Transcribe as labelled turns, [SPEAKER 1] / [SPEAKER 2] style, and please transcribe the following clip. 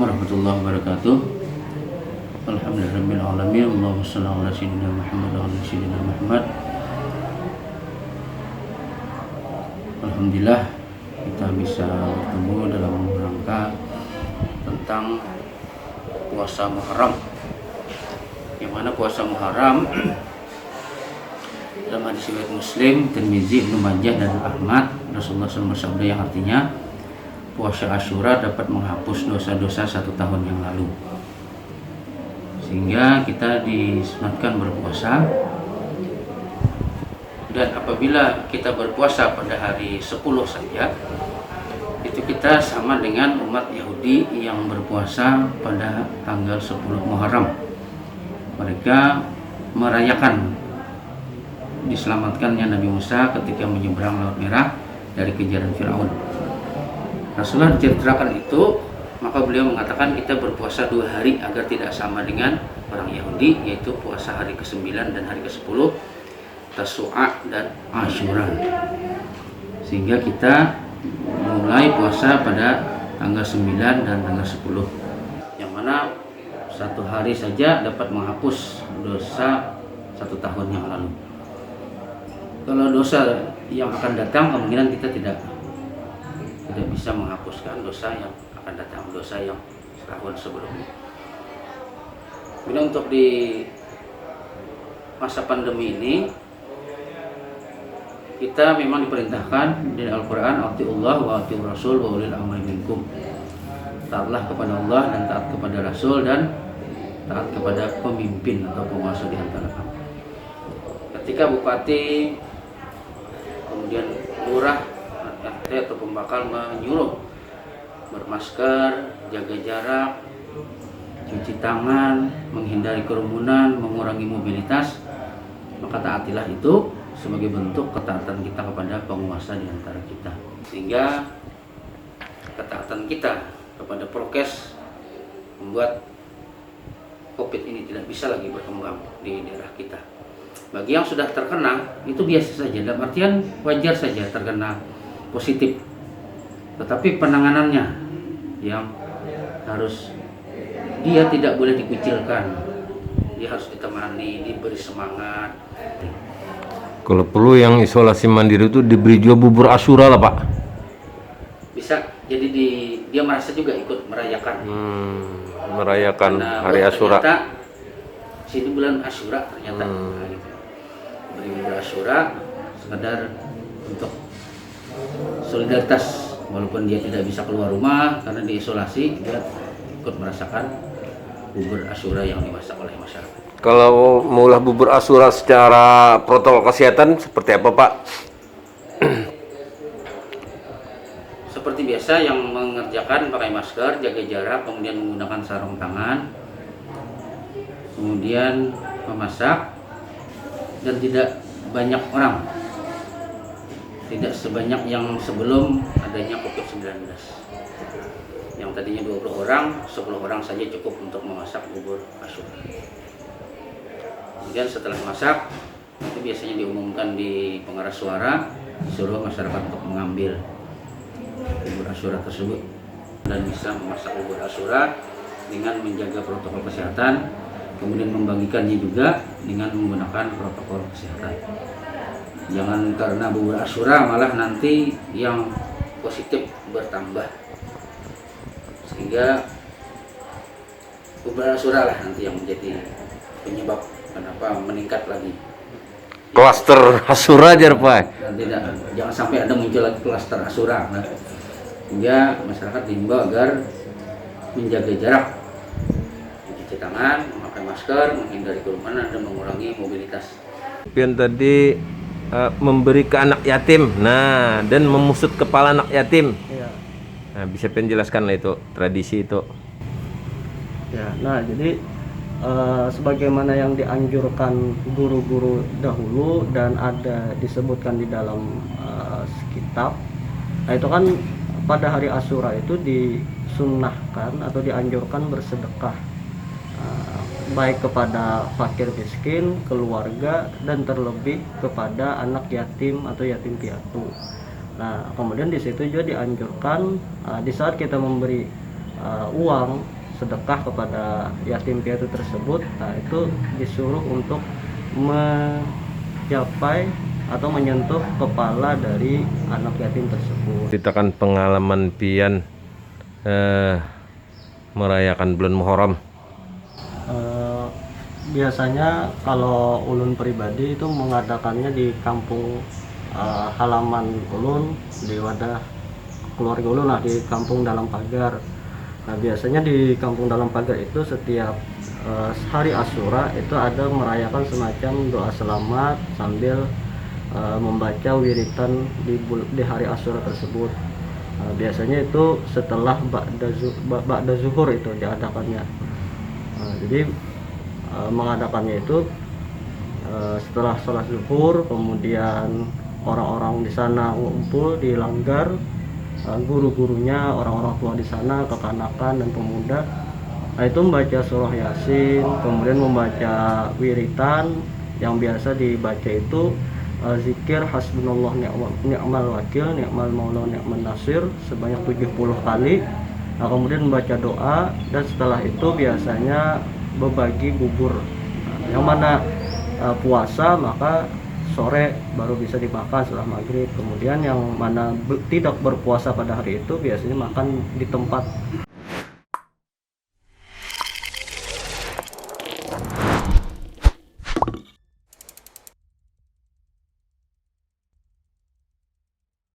[SPEAKER 1] warahmatullahi wabarakatuh. Alhamdulillahirrahmanirrahim. Allahumma shalli ala sayyidina Muhammad wa ala sayyidina Muhammad. Alhamdulillah kita bisa bertemu dalam rangka tentang puasa Muharram. Yang mana puasa Muharram dalam hadis riwayat Muslim, Tirmizi, Ibnu Majah dan Ahmad, Rasulullah SAW bersabda yang artinya puasa Asyura dapat menghapus dosa-dosa 1 tahun yang lalu. Sehingga kita disunatkan berpuasa. Dan apabila kita berpuasa pada hari 10 saja, itu kita sama dengan umat Yahudi yang berpuasa pada tanggal 10 Muharram. Mereka merayakan diselamatkannya Nabi Musa ketika menyeberang Laut Merah dari kejaran Firaun. Rasulullah diceritakan itu, maka beliau mengatakan kita berpuasa 2 hari agar tidak sama dengan orang Yahudi, yaitu puasa hari ke-9 dan hari ke-10, Tasu'a dan Asyura. Sehingga kita mulai puasa pada tanggal 9 dan tanggal 10, yang mana 1 hari saja dapat menghapus dosa 1 tahun yang lalu. Kalau dosa yang akan datang, kemungkinan kita tidak bisa menghapuskan dosa yang akan datang, dosa yang setahun sebelumnya. Bila untuk di masa pandemi ini, kita memang diperintahkan di Al-Quran, atiullah wa atiur rasul wa ulil amri minkum. Taatlah kepada Allah dan taat kepada Rasul dan taat kepada pemimpin atau penguasa di antara kamu. Ketika bupati, kemudian lurah, RT atau pembakal menyuruh bermasker, jaga jarak, cuci tangan, menghindari kerumunan, mengurangi mobilitas, maka taatilah itu sebagai bentuk ketaatan kita kepada penguasa di antara kita. Sehingga ketaatan kita kepada prokes membuat COVID ini tidak bisa lagi berkembang di daerah kita. Bagi yang sudah terkena, itu biasa saja, dalam artian wajar saja terkena positif. Tetapi penanganannya yang harus, dia tidak boleh dikucilkan, dia harus ditemani, diberi semangat.
[SPEAKER 2] Kalau perlu yang isolasi mandiri itu diberi juga bubur Asyura lah Pak.
[SPEAKER 1] Bisa, jadi dia merasa juga ikut merayakan.
[SPEAKER 2] Merayakan
[SPEAKER 1] karena
[SPEAKER 2] hari Asyura.
[SPEAKER 1] Sini bulan Asyura ternyata. Gitu. Beri bubur Asyura sekedar untuk solidaritas, walaupun dia tidak bisa keluar rumah karena diisolasi, dia ikut merasakan bubur Asyura yang dimasak oleh masyarakat.
[SPEAKER 2] Kalau maulah bubur Asyura secara protokol kesehatan seperti apa Pak?
[SPEAKER 1] Seperti biasa, yang mengerjakan pakai masker, jaga jarak, kemudian menggunakan sarung tangan, kemudian memasak, dan tidak banyak orang, tidak sebanyak yang sebelum adanya COVID-19. Yang tadinya 20 orang, 10 orang saja cukup untuk memasak bubur Asyura. Kemudian setelah masak, itu biasanya diumumkan di pengeras suara, disuruh masyarakat untuk mengambil bubur Asyura tersebut dan bisa memasak bubur Asyura dengan menjaga protokol kesehatan, kemudian membagikannya juga dengan menggunakan protokol kesehatan. Jangan karena bubur Asyura malah nanti yang positif bertambah, sehingga bubur Asyura lah nanti yang menjadi penyebab kenapa meningkat lagi
[SPEAKER 2] Klaster Asyura aja Pak.
[SPEAKER 1] Jangan sampai ada muncul lagi klaster Asyura. Sehingga masyarakat diimbau agar menjaga jarak, mencuci tangan, memakai masker, menghindari kerumunan dan mengurangi mobilitas.
[SPEAKER 2] Pian tadi memberi ke anak yatim, nah, dan memusut kepala anak yatim.
[SPEAKER 3] Ya.
[SPEAKER 2] Nah, bisa penjelaskan lah itu tradisi itu.
[SPEAKER 3] Ya, nah jadi sebagaimana yang dianjurkan guru-guru dahulu dan ada disebutkan di dalam kitab, nah itu kan pada hari Asyura itu disunnahkan atau dianjurkan bersedekah, baik kepada fakir miskin, keluarga, dan terlebih kepada anak yatim atau yatim piatu. Nah, kemudian di situ juga dianjurkan di saat kita memberi uang sedekah kepada yatim piatu tersebut, nah itu disuruh untuk mencapai atau menyentuh kepala dari anak yatim tersebut.
[SPEAKER 2] Ceritakan pengalaman pian merayakan bulan Muharram.
[SPEAKER 3] Biasanya kalau ulun pribadi itu mengadakannya di kampung halaman ulun, di wadah keluarga ulun lah, di kampung dalam pagar. Nah biasanya di kampung dalam pagar itu setiap hari Asyura itu ada merayakan semacam doa selamat sambil membaca wiritan di hari Asyura tersebut. Biasanya itu setelah ba'da zuhur itu diadakannya. Jadi mengadakannya itu setelah sholat zuhur, kemudian orang-orang di sana ngumpul di langgar, guru-gurunya, orang-orang tua di sana, kekanakan dan pemuda. Nah, itu membaca surah Yasin, kemudian membaca wiritan yang biasa dibaca itu zikir hasbunallah ni'mal wakil, ni'mal maula ni'man nasir sebanyak 70 kali. Nah, kemudian membaca doa, dan setelah itu biasanya berbagi bubur. Nah, yang mana puasa maka sore baru bisa dimakan setelah maghrib. Kemudian yang mana tidak berpuasa pada hari itu biasanya makan di tempat.